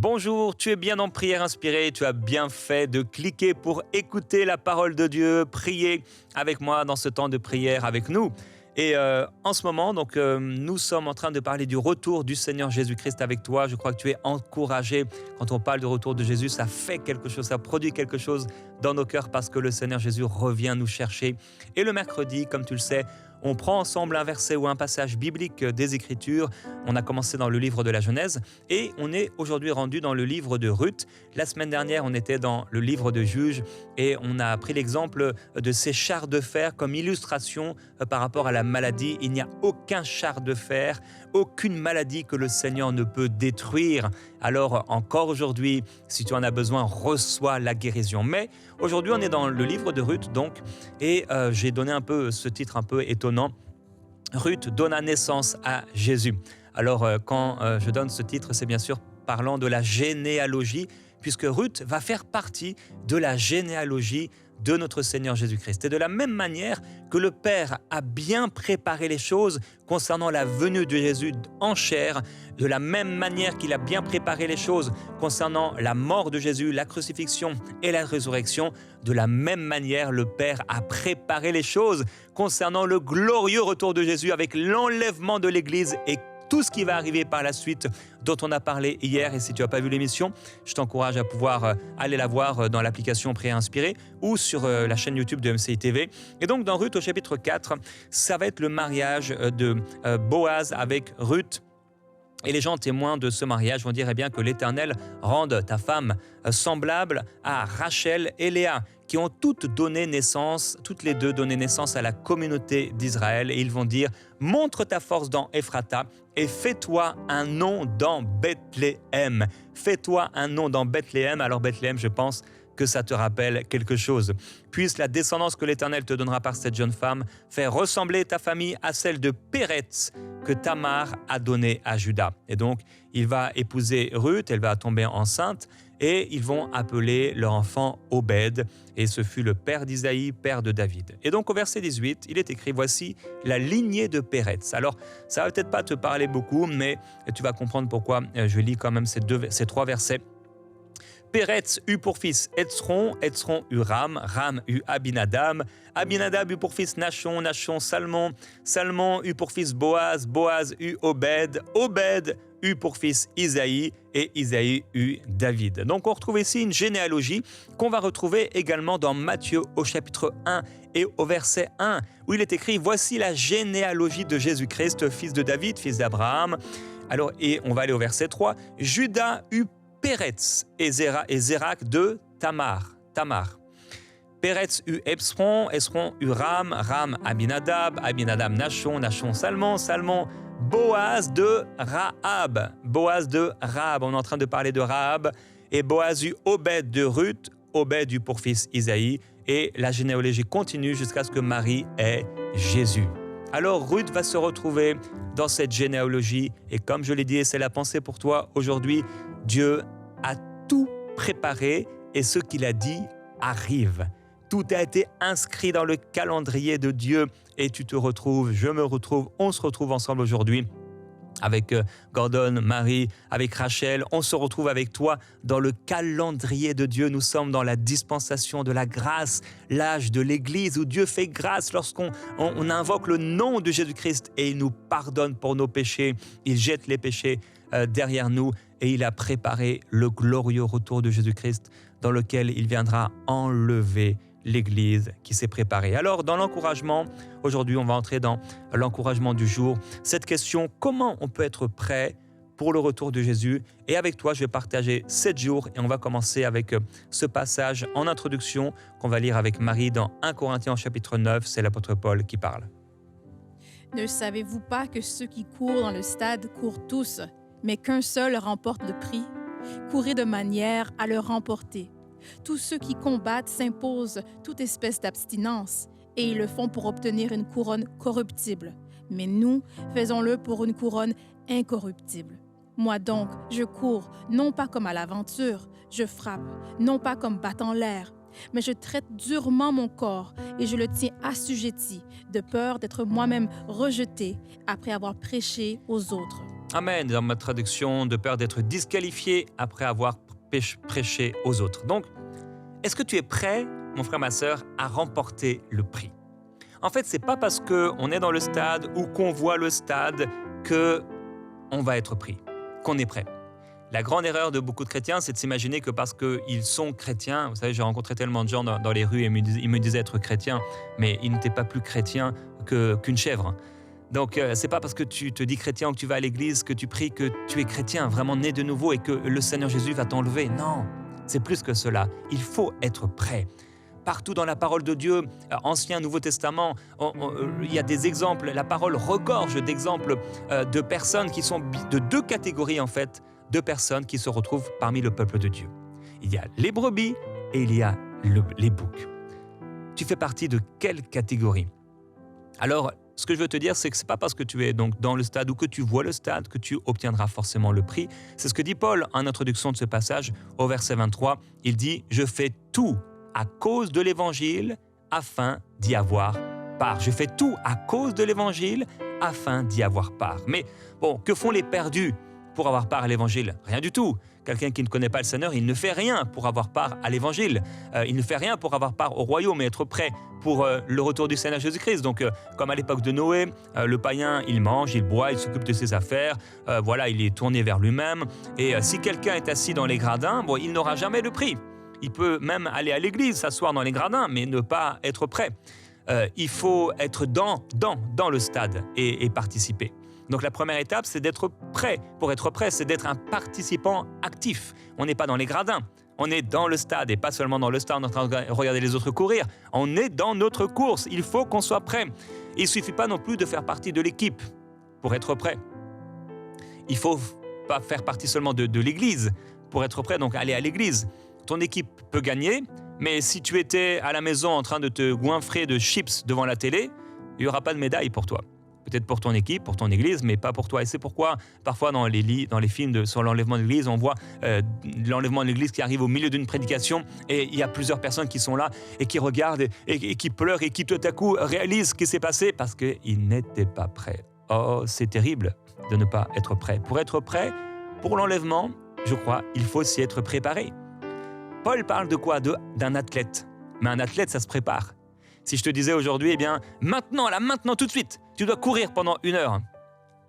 Bonjour, tu es bien en prière inspirée, tu as bien fait de cliquer pour écouter la parole de Dieu, prier avec moi dans ce temps de prière avec nous. Et en ce moment, nous sommes en train de parler du retour du Seigneur Jésus-Christ avec toi. Je crois que tu es encouragé. Quand on parle du retour de Jésus, ça fait quelque chose, ça produit quelque chose dans nos cœurs parce que le Seigneur Jésus revient nous chercher. Et le mercredi, comme tu le sais, on prend ensemble un verset ou un passage biblique des Écritures. On a commencé dans le livre de la Genèse et on est aujourd'hui rendu dans le livre de Ruth. La semaine dernière, on était dans le livre de Juges et on a pris l'exemple de ces chars de fer comme illustration par rapport à la maladie. Il n'y a aucun char de fer, aucune maladie que le Seigneur ne peut détruire. Alors encore aujourd'hui, si tu en as besoin, reçois la guérison. Mais aujourd'hui, on est dans le livre de Ruth et j'ai donné un peu ce titre un peu étonnant. Ruth donna naissance à Jésus. Alors quand je donne ce titre, c'est bien sûr parlant de la généalogie, puisque Ruth va faire partie de la généalogie de notre Seigneur Jésus-Christ. Et de la même manière que le Père a bien préparé les choses concernant la venue de Jésus en chair, de la même manière qu'il a bien préparé les choses concernant la mort de Jésus, la crucifixion et la résurrection, de la même manière le Père a préparé les choses concernant le glorieux retour de Jésus avec l'enlèvement de l'Église et tout ce qui va arriver par la suite dont on a parlé hier. Et si tu n'as pas vu l'émission, je t'encourage à pouvoir aller la voir dans l'application Prière Inspirée ou sur la chaîne YouTube de MCI TV. Et donc dans Ruth au chapitre 4, ça va être le mariage de Boaz avec Ruth. Et les gens témoins de ce mariage vont dire eh bien, que l'Éternel rende ta femme semblable à Rachel et Léa, qui ont toutes les deux donné naissance à la communauté d'Israël. Et ils vont dire « Montre ta force dans Ephrata et fais-toi un nom dans Bethléem. » Fais-toi un nom dans Bethléem. Alors Bethléem, je pense que ça te rappelle quelque chose. Puisse la descendance que l'Éternel te donnera par cette jeune femme faire ressembler ta famille à celle de Péretz que Tamar a donnée à Juda. Et donc, il va épouser Ruth, elle va tomber enceinte et ils vont appeler leur enfant Obed. Et ce fut le père d'Isaïe, père de David. Et donc, au verset 18, il est écrit « Voici la lignée de Péretz ». Alors, ça va peut-être pas te parler beaucoup, mais tu vas comprendre pourquoi je lis quand même ces trois versets. Péretz eut pour fils Hetzron, Hetzron eut Ram, Ram eut Abinadab, Abinadab eut pour fils Nachon, Nachon Salmon, Salmon eut pour fils Boaz, Boaz eut Obed, Obed eut pour fils Isaïe et Isaïe eut David. Donc on retrouve ici une généalogie qu'on va retrouver également dans Matthieu au chapitre 1 et au verset 1 où il est écrit « Voici la généalogie de Jésus-Christ, fils de David, fils d'Abraham ». Alors et on va aller au verset 3 « Judas eut Péretz et Zérak de Tamar. Péretz eut Hetzron, Hetzron eut Ram, Ram Abinadab, Abinadab Nachon, Nachon Salmon, Salmon Boaz de Rahab. On est en train de parler de Rahab. Et Boaz eut Obed de Ruth, Obed eut pour fils Isaïe. Et la généalogie continue jusqu'à ce que Marie ait Jésus. Alors Ruth va se retrouver dans cette généalogie et comme je l'ai dit, et c'est la pensée pour toi aujourd'hui, Dieu a tout préparé et ce qu'il a dit arrive. Tout a été inscrit dans le calendrier de Dieu et tu te retrouves, je me retrouve, on se retrouve ensemble aujourd'hui avec Gordon, Marie, avec Rachel. On se retrouve avec toi dans le calendrier de Dieu. Nous sommes dans la dispensation de la grâce, l'âge de l'Église où Dieu fait grâce lorsqu'on invoque le nom de Jésus-Christ et il nous pardonne pour nos péchés. Il jette les péchés derrière nous et il a préparé le glorieux retour de Jésus-Christ dans lequel il viendra enlever l'Église qui s'est préparée. Alors, dans l'encouragement, aujourd'hui, on va entrer dans l'encouragement du jour. Cette question, comment on peut être prêt pour le retour de Jésus? Et avec toi, je vais partager 7 jours et on va commencer avec ce passage en introduction qu'on va lire avec Marie dans 1 Corinthiens chapitre 9. C'est l'apôtre Paul qui parle. Ne savez-vous pas que ceux qui courent dans le stade courent tous, mais qu'un seul remporte le prix? Courez de manière à le remporter. Tous ceux qui combattent s'imposent toute espèce d'abstinence, et ils le font pour obtenir une couronne corruptible. Mais nous, faisons-le pour une couronne incorruptible. Moi donc, je cours, non pas comme à l'aventure, je frappe, non pas comme battant l'air, mais je traite durement mon corps et je le tiens assujetti, de peur d'être moi-même rejeté après avoir prêché aux autres. Amen, dans ma traduction, de peur d'être disqualifié après avoir prêché aux autres. Donc, est-ce que tu es prêt, mon frère, ma sœur, à remporter le prix? En fait, c'est pas parce qu'on est dans le stade ou qu'on voit le stade qu'on va être pris, qu'on est prêt. La grande erreur de beaucoup de chrétiens, c'est de s'imaginer que parce qu'ils sont chrétiens, vous savez, j'ai rencontré tellement de gens dans les rues et ils me disaient être chrétiens, mais ils n'étaient pas plus chrétiens qu'une chèvre. Donc, c'est pas parce que tu te dis chrétien ou que tu vas à l'église que tu pries que tu es chrétien, vraiment né de nouveau et que le Seigneur Jésus va t'enlever. Non, c'est plus que cela. Il faut être prêt. Partout dans la parole de Dieu, Ancien, Nouveau Testament, il y a des exemples. La parole regorge d'exemples de personnes qui sont de deux catégories en fait, de personnes qui se retrouvent parmi le peuple de Dieu. Il y a les brebis et il y a les boucs. Tu fais partie de quelle catégorie? Alors, ce que je veux te dire, c'est que ce n'est pas parce que tu es donc dans le stade ou que tu vois le stade que tu obtiendras forcément le prix. C'est ce que dit Paul en introduction de ce passage au verset 23. Il dit « Je fais tout à cause de l'Évangile afin d'y avoir part. » Je fais tout à cause de l'Évangile afin d'y avoir part. Mais bon, que font les perdus pour avoir part à l'Évangile? Rien du tout. Quelqu'un qui ne connaît pas le Seigneur, il ne fait rien pour avoir part à l'Évangile. Il ne fait rien pour avoir part au royaume et être prêt pour le retour du Seigneur Jésus-Christ. Donc, comme à l'époque de Noé, le païen, il mange, il boit, il s'occupe de ses affaires. Voilà, il est tourné vers lui-même. Et si quelqu'un est assis dans les gradins, bon, il n'aura jamais le prix. Il peut même aller à l'église, s'asseoir dans les gradins, mais ne pas être prêt. Il faut être dans le stade et participer. Donc la première étape, c'est d'être prêt. Pour être prêt, c'est d'être un participant actif. On n'est pas dans les gradins, on est dans le stade. Et pas seulement dans le stade, on est en train de regarder les autres courir. On est dans notre course, il faut qu'on soit prêt. Il ne suffit pas non plus de faire partie de l'équipe pour être prêt. Il ne faut pas faire partie seulement de l'église pour être prêt, donc aller à l'église. Ton équipe peut gagner, mais si tu étais à la maison en train de te goinfrer de chips devant la télé, il n'y aura pas de médaille pour toi. Peut-être pour ton équipe, pour ton église, mais pas pour toi. Et c'est pourquoi, parfois, dans les films sur l'enlèvement de l'église, on voit l'enlèvement de l'église qui arrive au milieu d'une prédication et il y a plusieurs personnes qui sont là et qui regardent et qui pleurent et qui tout à coup réalisent ce qui s'est passé parce qu'ils n'étaient pas prêts. Oh, c'est terrible de ne pas être prêt. Pour être prêt, pour l'enlèvement, je crois, il faut aussi être préparé. Paul parle de quoi? D'un athlète. Mais un athlète, ça se prépare. Si je te disais aujourd'hui, eh bien, maintenant, tout de suite, tu dois courir pendant 1 heure.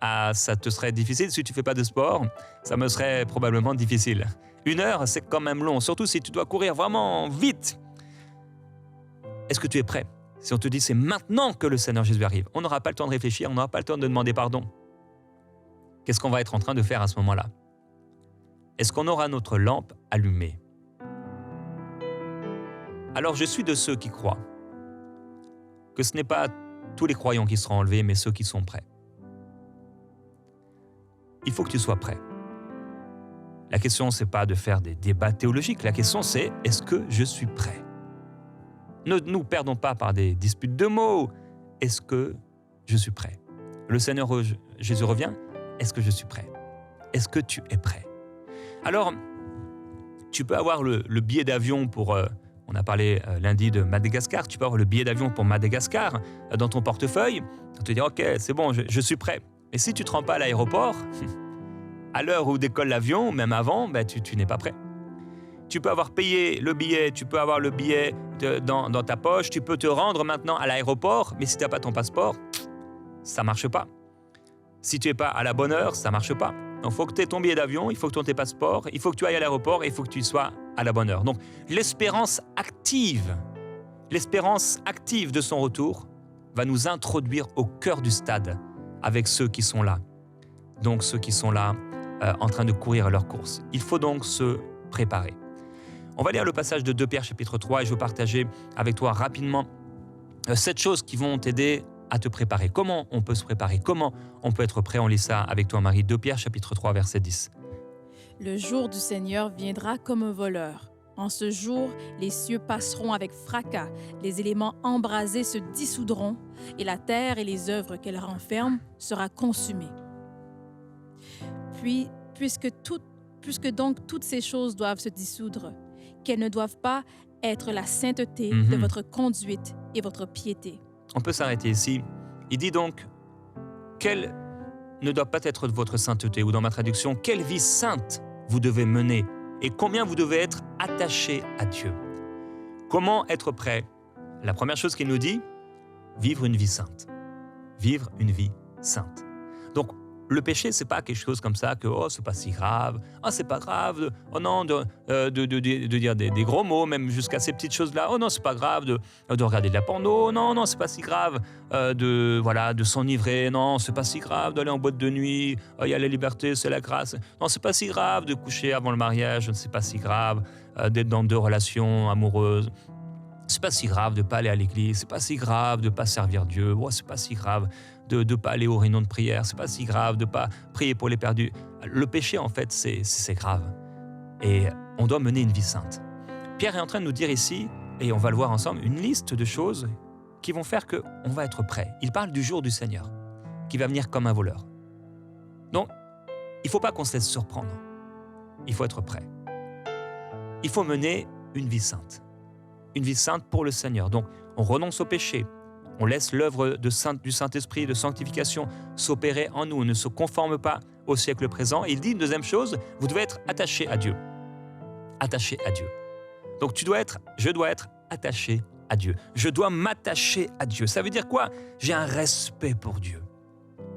Ah, ça te serait difficile si tu ne fais pas de sport. Ça me serait probablement difficile. 1 heure, c'est quand même long, surtout si tu dois courir vraiment vite. Est-ce que tu es prêt? Si on te dit c'est maintenant que le Seigneur Jésus arrive, on n'aura pas le temps de réfléchir, on n'aura pas le temps de demander pardon. Qu'est-ce qu'on va être en train de faire à ce moment-là? Est-ce qu'on aura notre lampe allumée? Alors je suis de ceux qui croient que ce n'est pas tous les croyants qui seront enlevés, mais ceux qui sont prêts. Il faut que tu sois prêt. La question, ce n'est pas de faire des débats théologiques. La question, c'est est-ce que je suis prêt? Ne nous perdons pas par des disputes de mots. Est-ce que je suis prêt? Le Seigneur Jésus revient. Est-ce que je suis prêt? Est-ce que tu es prêt? Alors, tu peux avoir le billet d'avion pour... on a parlé lundi de Madagascar. Tu peux avoir le billet d'avion pour Madagascar dans ton portefeuille. Tu te dis, OK, c'est bon, je suis prêt. Mais si tu ne te rends pas à l'aéroport, à l'heure où décolle l'avion, même avant, tu n'es pas prêt. Tu peux avoir payé le billet, tu peux avoir le billet dans ta poche, tu peux te rendre maintenant à l'aéroport, mais si tu n'as pas ton passeport, ça ne marche pas. Si tu n'es pas à la bonne heure, ça ne marche pas. Donc, il faut que tu aies ton billet d'avion, il faut que tu aies tes passeports, il faut que tu ailles à l'aéroport et il faut que tu sois à la bonne heure. Donc, l'espérance active de son retour va nous introduire au cœur du stade avec ceux qui sont là. Donc, ceux qui sont là en train de courir leur course. Il faut donc se préparer. On va lire le passage de 2 Pierre chapitre 3 et je vais partager avec toi rapidement 7 choses qui vont t'aider à te préparer. Comment on peut se préparer? Comment on peut être prêt? On lit ça avec toi, Marie. 2 Pierre chapitre 3, verset 10. Le jour du Seigneur viendra comme un voleur. En ce jour, les cieux passeront avec fracas, les éléments embrasés se dissoudront, et la terre et les œuvres qu'elle renferme sera consumée. Puis, puisque donc toutes ces choses doivent se dissoudre, qu'elles ne doivent pas être la sainteté de votre conduite et votre piété. On peut s'arrêter ici. Il dit donc, quelle ne doit pas être votre sainteté, ou dans ma traduction, quelle vie sainte vous devez mener et combien vous devez être attaché à Dieu. Comment être prêt? La première chose qu'il nous dit, vivre une vie sainte. Vivre une vie sainte. Donc, le péché, c'est pas quelque chose comme ça que oh c'est pas si grave, oh c'est pas grave, oh non de dire des gros mots, même jusqu'à ces petites choses là, oh non c'est pas grave de regarder de la porno, non c'est pas si grave de s'enivrer, non c'est pas si grave d'aller en boîte de nuit, il y a la liberté, c'est la grâce, non c'est pas si grave de coucher avant le mariage, c'est pas si grave d'être dans 2 relations amoureuses. C'est pas si grave de ne pas aller à l'église, c'est pas si grave de ne pas servir Dieu, c'est pas si grave de ne pas aller aux réunions de prière, c'est pas si grave de ne pas prier pour les perdus. Le péché, en fait, c'est grave. Et on doit mener une vie sainte. Pierre est en train de nous dire ici, et on va le voir ensemble, une liste de choses qui vont faire qu'on va être prêt. Il parle du jour du Seigneur, qui va venir comme un voleur. Donc, il ne faut pas qu'on se laisse surprendre. Il faut être prêt. Il faut mener une vie sainte. Une vie sainte pour le Seigneur. Donc, on renonce au péché. On laisse l'œuvre du Saint-Esprit de sanctification s'opérer en nous. On ne se conforme pas au siècle présent. Et il dit une deuxième chose, vous devez être attaché à Dieu. Attaché à Dieu. Donc, je dois être attaché à Dieu. Je dois m'attacher à Dieu. Ça veut dire quoi? J'ai un respect pour Dieu.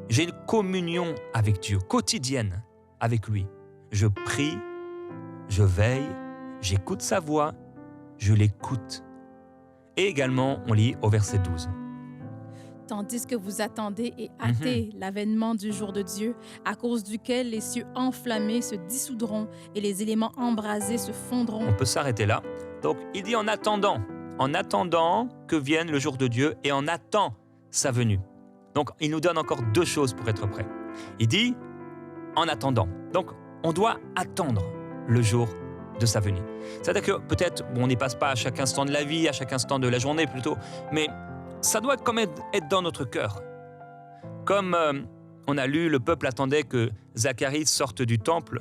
J'ai une communion avec Dieu, quotidienne avec lui. Je prie, je veille, j'écoute sa voix, je l'écoute. Et également, on lit au verset 12. Tandis que vous attendez et hâtez l'avènement du jour de Dieu, à cause duquel les cieux enflammés se dissoudront et les éléments embrasés se fondront. On peut s'arrêter là. Donc, il dit en attendant que vienne le jour de Dieu et en attend sa venue. Donc, il nous donne encore 2 choses pour être prêt. Il dit en attendant. Donc, on doit attendre le jour de sa venue. C'est-à-dire que peut-être, on n'y passe pas à chaque instant de la vie, à chaque instant de la journée plutôt, mais ça doit quand même être dans notre cœur. Comme on a lu, le peuple attendait que Zacharie sorte du temple,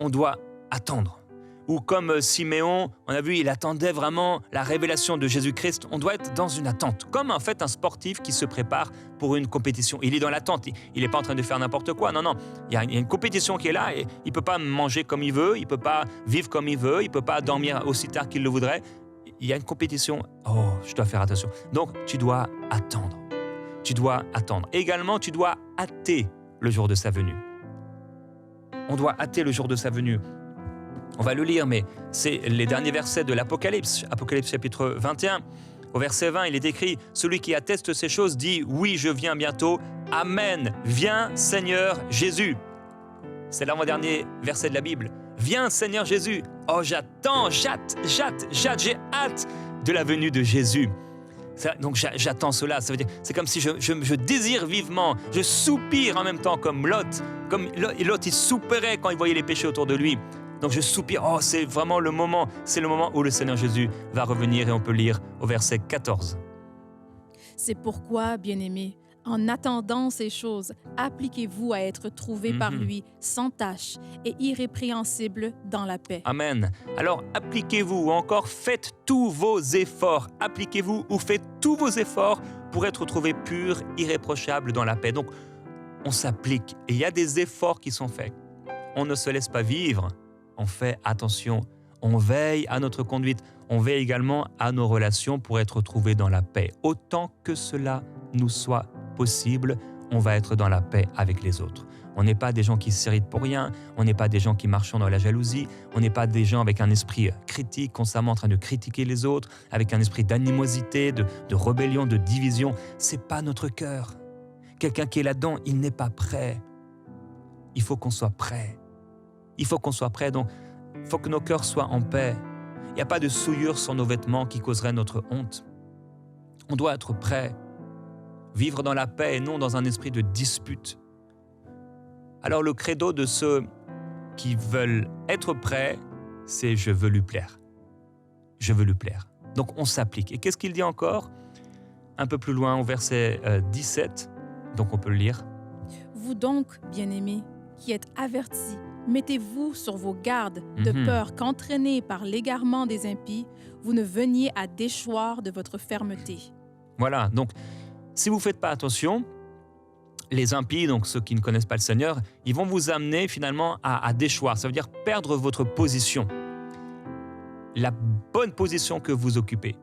on doit attendre. Ou comme Siméon, on a vu, il attendait vraiment la révélation de Jésus-Christ. On doit être dans une attente, comme en fait un sportif qui se prépare pour une compétition. Il est dans l'attente, il n'est pas en train de faire n'importe quoi. Non, il y a une compétition qui est là et il ne peut pas manger comme il veut, il ne peut pas vivre comme il veut, il ne peut pas dormir aussi tard qu'il le voudrait. Il y a une compétition. Oh, je dois faire attention. Donc, tu dois attendre. Tu dois attendre. Également, tu dois hâter le jour de sa venue. On doit hâter le jour de sa venue. On va le lire, mais c'est les derniers versets de l'Apocalypse, Apocalypse chapitre 21. Au verset 20, il est écrit « Celui qui atteste ces choses dit « Oui, je viens bientôt. Amen. Viens, Seigneur Jésus. » C'est l'avant-dernier verset de la Bible. « Viens, Seigneur Jésus. » Oh, j'ai hâte de la venue de Jésus. Donc j'attends cela. Ça veut dire, c'est comme si je désire vivement, je soupire en même temps comme Lot. Comme Lot, il soupirait quand il voyait les péchés autour de lui. Donc je soupire, c'est vraiment le moment, c'est le moment où le Seigneur Jésus va revenir et on peut lire au verset 14. C'est pourquoi, bien-aimés, en attendant ces choses, appliquez-vous à être trouvés par lui sans tache et irrépréhensibles dans la paix. Amen. Alors appliquez-vous ou encore faites tous vos efforts. Appliquez-vous ou faites tous vos efforts pour être trouvés purs, irréprochables dans la paix. Donc on s'applique et il y a des efforts qui sont faits. On ne se laisse pas vivre. On fait attention, on veille à notre conduite, on veille également à nos relations pour être trouvés dans la paix. Autant que cela nous soit possible, on va être dans la paix avec les autres. On n'est pas des gens qui s'irritent pour rien, on n'est pas des gens qui marchent dans la jalousie, on n'est pas des gens avec un esprit critique, constamment en train de critiquer les autres, avec un esprit d'animosité, de rébellion, de division. C'est pas notre cœur. Quelqu'un qui est là-dedans, il n'est pas prêt. Il faut qu'on soit prêt. Il faut qu'on soit prêt, donc il faut que nos cœurs soient en paix. Il n'y a pas de souillure sur nos vêtements qui causerait notre honte. On doit être prêt, vivre dans la paix et non dans un esprit de dispute. Alors le credo de ceux qui veulent être prêts, c'est « je veux lui plaire ». Je veux lui plaire. Donc on s'applique. Et qu'est-ce qu'il dit encore? Un peu plus loin au verset 17, donc on peut le lire. Vous donc, bien-aimés, qui êtes avertis, mettez-vous sur vos gardes, de peur qu'entraînés par l'égarement des impies, vous ne veniez à déchoir de votre fermeté. Voilà, donc si vous ne faites pas attention, les impies, donc ceux qui ne connaissent pas le Seigneur, ils vont vous amener finalement à déchoir. Ça veut dire perdre votre position, la bonne position que vous occupez.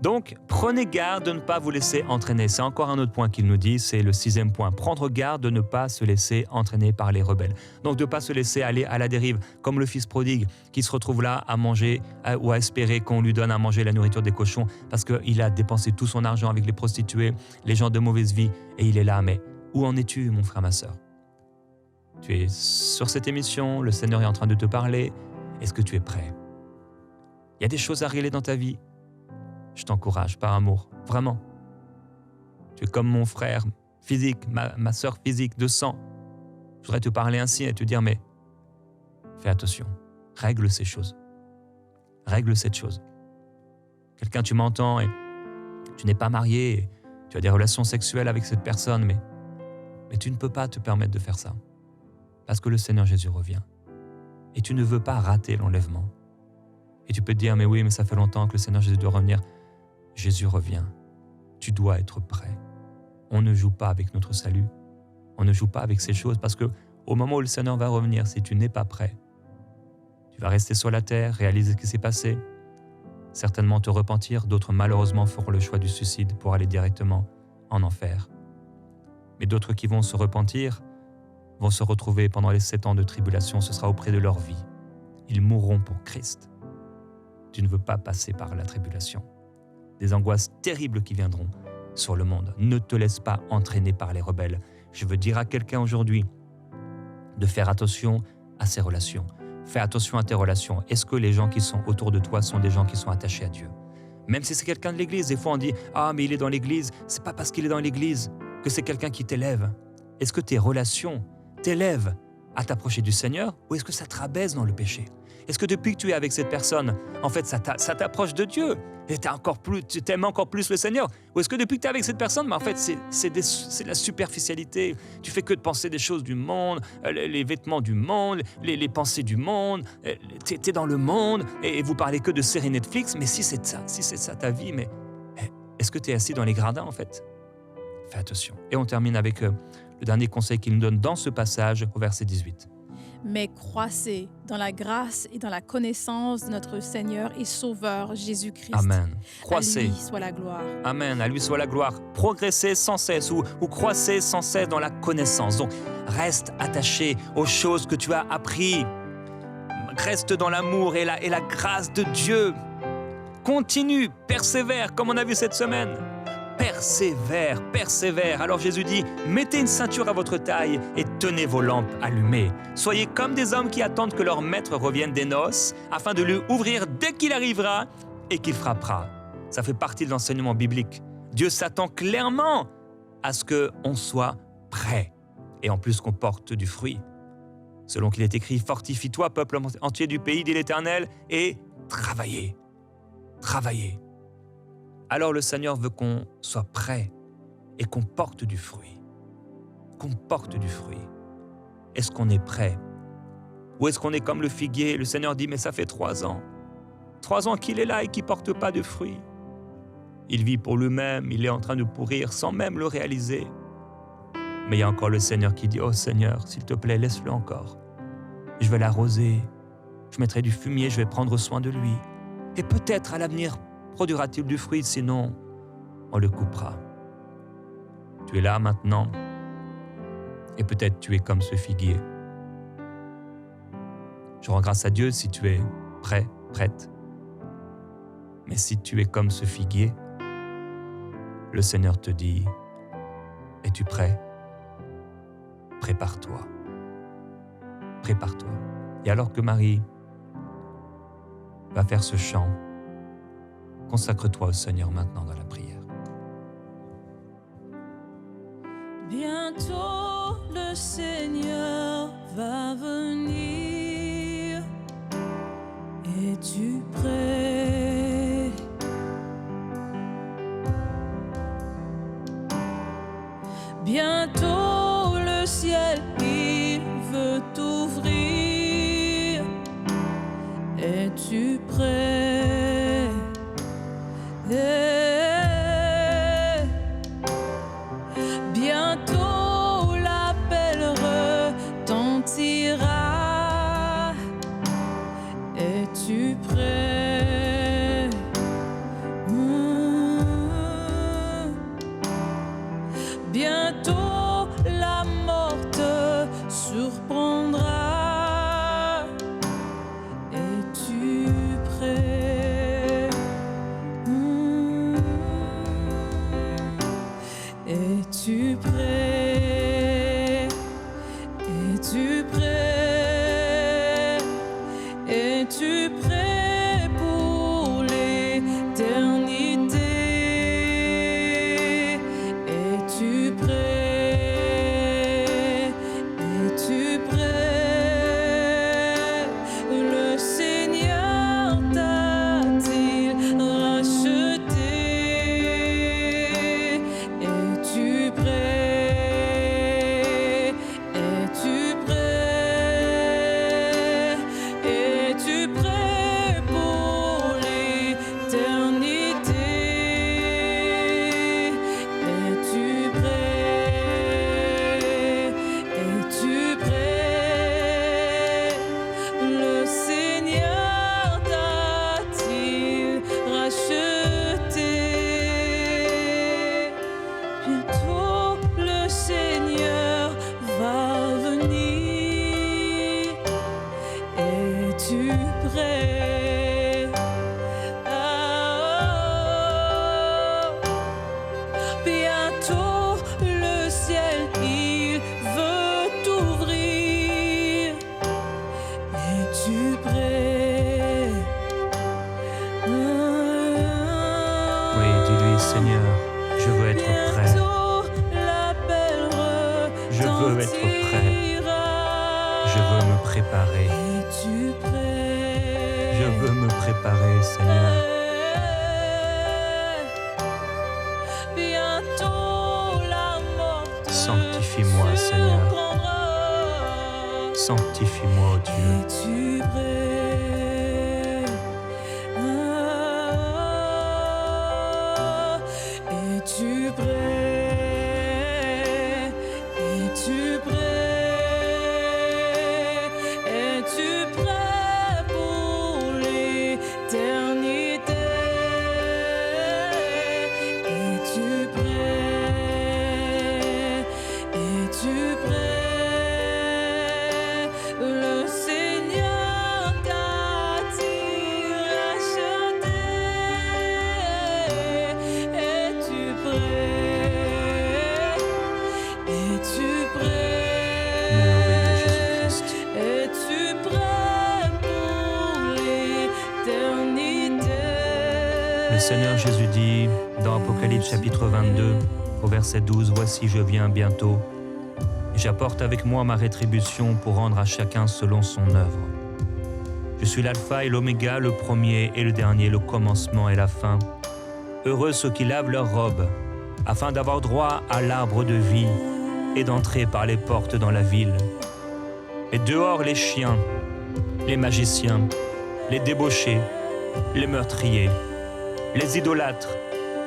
Donc, prenez garde de ne pas vous laisser entraîner. C'est encore un autre point qu'il nous dit, c'est le 6e point. Prendre garde de ne pas se laisser entraîner par les rebelles. Donc, de ne pas se laisser aller à la dérive, comme le fils prodigue qui se retrouve là à manger ou à espérer qu'on lui donne à manger la nourriture des cochons parce qu'il a dépensé tout son argent avec les prostituées, les gens de mauvaise vie, et il est là. Mais où en es-tu, mon frère, ma sœur? Tu es sur cette émission, le Seigneur est en train de te parler. Est-ce que tu es prêt? Il y a des choses à régler dans ta vie. Je t'encourage par amour, vraiment. Tu es comme mon frère physique, ma sœur physique de sang. Je voudrais te parler ainsi et te dire, mais fais attention, règle ces choses. Règle cette chose. Quelqu'un, tu m'entends et tu n'es pas marié, et tu as des relations sexuelles avec cette personne, mais tu ne peux pas te permettre de faire ça. Parce que le Seigneur Jésus revient. Et tu ne veux pas rater l'enlèvement. Et tu peux te dire, mais oui, mais ça fait longtemps que le Seigneur Jésus doit revenir. Jésus revient. Tu dois être prêt. On ne joue pas avec notre salut. On ne joue pas avec ces choses parce que au moment où le Seigneur va revenir, si tu n'es pas prêt, tu vas rester sur la terre, réaliser ce qui s'est passé, certainement te repentir. D'autres, malheureusement, feront le choix du suicide pour aller directement en enfer. Mais d'autres qui vont se repentir vont se retrouver pendant les 7 ans de tribulation. Ce sera auprès de leur vie. Ils mourront pour Christ. Tu ne veux pas passer par la tribulation. Des angoisses terribles qui viendront sur le monde. Ne te laisse pas entraîner par les rebelles. Je veux dire à quelqu'un aujourd'hui de faire attention à ses relations. Fais attention à tes relations. Est-ce que les gens qui sont autour de toi sont des gens qui sont attachés à Dieu? Même si c'est quelqu'un de l'église, des fois on dit « Ah, mais il est dans l'église ». C'est pas parce qu'il est dans l'église que c'est quelqu'un qui t'élève. Est-ce que tes relations t'élèvent à t'approcher du Seigneur ou est-ce que ça te rabaisse dans le péché? Est-ce que depuis que tu es avec cette personne, en fait, ça t'approche de Dieu et tu t'aimes encore plus le Seigneur? Ou est-ce que depuis que tu es avec cette personne, mais en fait, c'est de la superficialité? Tu fais que de penser des choses du monde, les vêtements du monde, les pensées du monde, tu es dans le monde et vous parlez que de séries Netflix. Mais si c'est ça ta vie, mais est-ce que tu es assis dans les gradins, en fait? Fais attention. Et on termine avec le dernier conseil qu'il nous donne dans ce passage au verset 18. Mais croissez dans la grâce et dans la connaissance de notre Seigneur et Sauveur Jésus-Christ. Amen. Croissez. À lui soit la gloire. Amen. À lui soit la gloire. Progressez sans cesse ou croissez sans cesse dans la connaissance. Donc, reste attaché aux choses que tu as apprises. Reste dans l'amour et la grâce de Dieu. Continue, persévère, comme on a vu cette semaine. Persévère. Alors Jésus dit, mettez une ceinture à votre taille et tenez vos lampes allumées. Soyez comme des hommes qui attendent que leur maître revienne des noces, afin de lui ouvrir dès qu'il arrivera et qu'il frappera. Ça fait partie de l'enseignement biblique. Dieu s'attend clairement à ce qu'on soit prêt et en plus qu'on porte du fruit. Selon qu'il est écrit, fortifie-toi, peuple entier du pays, dit l'Éternel, et travaillez. Alors le Seigneur veut qu'on soit prêt et qu'on porte du fruit. Est-ce qu'on est prêt? Ou est-ce qu'on est comme le figuier? Le Seigneur dit, mais ça fait 3 ans. 3 ans qu'il est là et qu'il ne porte pas de fruit. Il vit pour lui-même, il est en train de pourrir sans même le réaliser. Mais il y a encore le Seigneur qui dit, oh Seigneur, s'il te plaît, laisse-le encore. Je vais l'arroser, je mettrai du fumier, je vais prendre soin de lui. Et peut-être à l'avenir, produira-t-il du fruit, sinon on le coupera. Tu es là maintenant et peut-être tu es comme ce figuier. Je rends grâce à Dieu si tu es prêt, prête. Mais si tu es comme ce figuier, le Seigneur te dit, es-tu prêt? Prépare-toi. Et alors que Marie va faire ce chant, consacre-toi au Seigneur maintenant dans la prière. Bientôt le Seigneur va venir. Es-tu prêt? Bientôt le ciel il veut t'ouvrir. Es-tu prêt? Bientôt Je veux être prêt. Je veux me préparer. Es-tu prêt? Je veux me préparer, Seigneur. Bientôt la mort te Sanctifie-moi, Seigneur. surprendra. Sanctifie-moi, oh Dieu. Es-tu prêt? Es-tu prêt? Es-tu prêt? Es-tu prêt pour l'éternité? Es-tu prêt? Es-tu prêt? Le Seigneur t'a-t-il racheté? Es-tu prêt? Es-tu prêt? Merveilleux Jésus-Christ. Es-tu prêt pour l'éternité? Le Seigneur Jésus dit dans Apocalypse chapitre 22, au verset 12, « Voici, je viens bientôt, et j'apporte avec moi ma rétribution pour rendre à chacun selon son œuvre. Je suis l'alpha et l'oméga, le premier et le dernier, le commencement et la fin. Heureux ceux qui lavent leurs robes, afin d'avoir droit à l'arbre de vie et d'entrer par les portes dans la ville. Et dehors les chiens, les magiciens, les débauchés, les meurtriers, les idolâtres,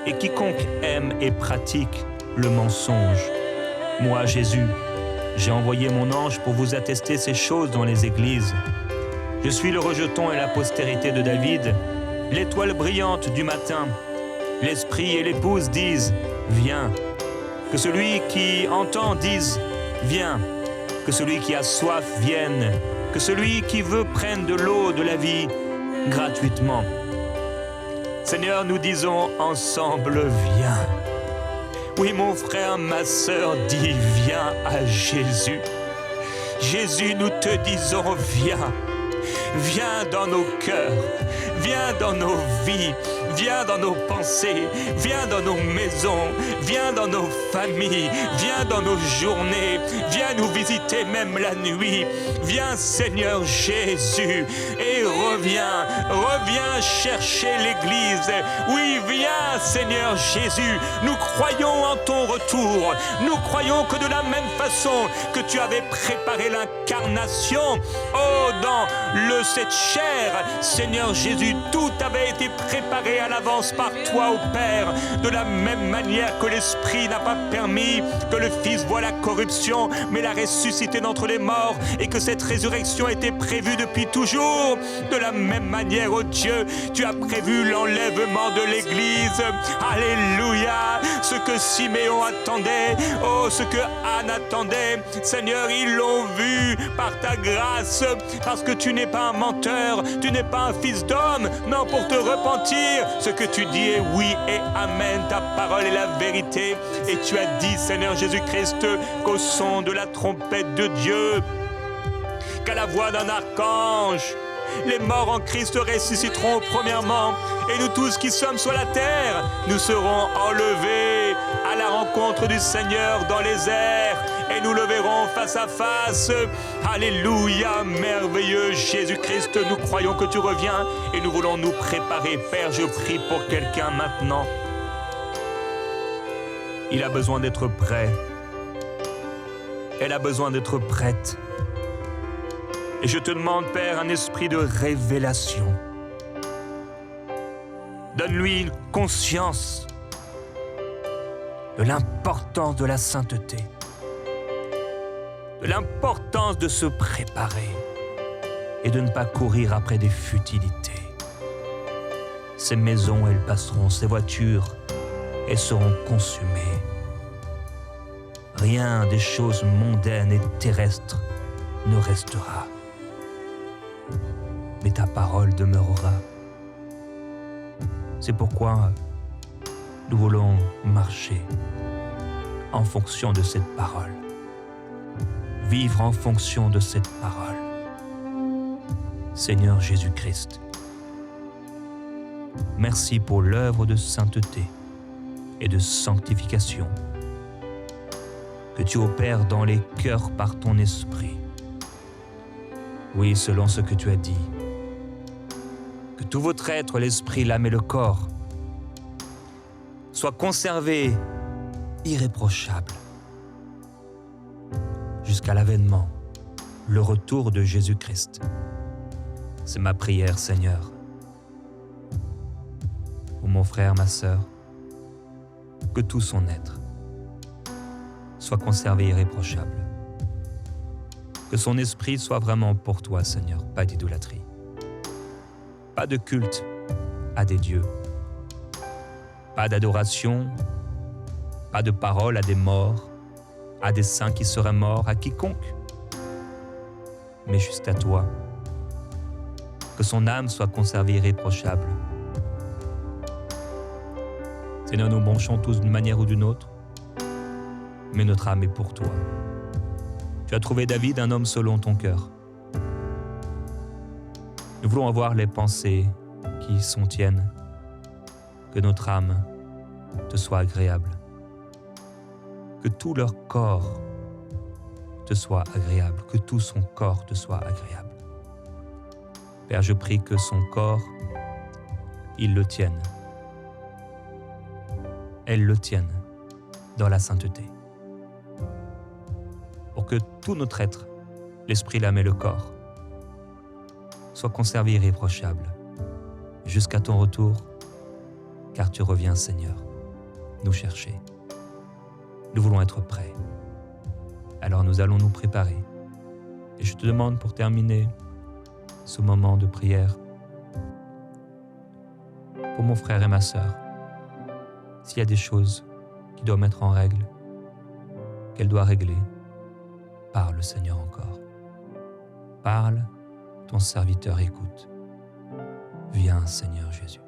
et quiconque aime et pratique le mensonge. Moi, Jésus, j'ai envoyé mon ange pour vous attester ces choses dans les églises. Je suis le rejeton et la postérité de David, l'étoile brillante du matin. L'esprit et l'épouse disent « Viens ». Que celui qui entend dise « Viens ». Que celui qui a soif vienne. Que celui qui veut prenne de l'eau de la vie gratuitement. Seigneur, nous disons ensemble, viens. Oui, mon frère, ma sœur, dis, viens à Jésus. Jésus, nous te disons, viens. Viens dans nos cœurs, viens dans nos vies, viens dans nos pensées, viens dans nos maisons, viens dans nos familles, viens dans nos journées, viens nous visiter même la nuit. Viens Seigneur Jésus et reviens chercher l'Église. Oui, viens Seigneur Jésus, nous croyons en ton retour. Nous croyons que de la même façon que tu avais préparé l'incarnation, dans cette chair, Seigneur Jésus, tout avait été préparé à l'avance par toi, ô Père, de la même manière que l'Esprit n'a pas permis que le Fils voie la corruption, mais l'a ressuscité d'entre les morts, et que cette résurrection était prévue depuis toujours. De la même manière, ô Dieu, tu as prévu l'enlèvement de l'Église. Alléluia! Ce que Siméon attendait, ce que Anne attendait, Seigneur, ils l'ont vu par ta grâce, parce que tu n'es pas un menteur, tu n'es pas un fils d'homme, non, pour te repentir. Ce que tu dis est oui et amen, ta parole est la vérité. Et tu as dit, Seigneur Jésus-Christ, qu'au son de la trompette de Dieu, qu'à la voix d'un archange, les morts en Christ ressusciteront premièrement, et nous tous qui sommes sur la terre, nous serons enlevés à la rencontre du Seigneur dans les airs, et nous le verrons face à face. Alléluia, merveilleux Jésus-Christ, nous croyons que tu reviens et nous voulons nous préparer. Père, je prie pour quelqu'un maintenant. Il a besoin d'être prêt. Elle a besoin d'être prête. Et je te demande, Père, un esprit de révélation. Donne-lui une conscience de l'importance de la sainteté, de l'importance de se préparer et de ne pas courir après des futilités. Ces maisons, elles passeront, ces voitures, elles seront consumées. Rien des choses mondaines et terrestres ne restera. Mais ta parole demeurera. C'est pourquoi nous voulons marcher en fonction de cette parole. Vivre en fonction de cette parole. Seigneur Jésus-Christ, merci pour l'œuvre de sainteté et de sanctification que tu opères dans les cœurs par ton esprit. Oui, selon ce que tu as dit. Que tout votre être, l'esprit, l'âme et le corps, soient conservés irréprochables jusqu'à l'avènement, le retour de Jésus-Christ. C'est ma prière, Seigneur. Pour mon frère, ma sœur, que tout son être soit conservé irréprochable. Que son esprit soit vraiment pour toi, Seigneur, pas d'idolâtrie. Pas de culte à des dieux. Pas d'adoration, pas de parole à des morts, à des saints qui seraient morts, à quiconque. Mais juste à toi. Que son âme soit conservée irréprochable. Seigneur, nous branchons tous d'une manière ou d'une autre, mais notre âme est pour toi. Tu as trouvé David un homme selon ton cœur. Nous voulons avoir les pensées qui sont tiennes, que notre âme te soit agréable, que tout leur corps te soit agréable, que tout son corps te soit agréable. Père, je prie que son corps, il le tienne. Elle le tienne dans la sainteté. Pour que tout notre être, l'esprit, l'âme et le corps, soit conservé irréprochable jusqu'à ton retour, car tu reviens, Seigneur, nous chercher. Nous voulons être prêts. Alors nous allons nous préparer. Et je te demande pour terminer ce moment de prière, pour mon frère et ma sœur, s'il y a des choses qu'il doit mettre en règle, qu'elle doit régler, parle, Seigneur, encore. Parle, ton serviteur écoute. Viens, Seigneur Jésus.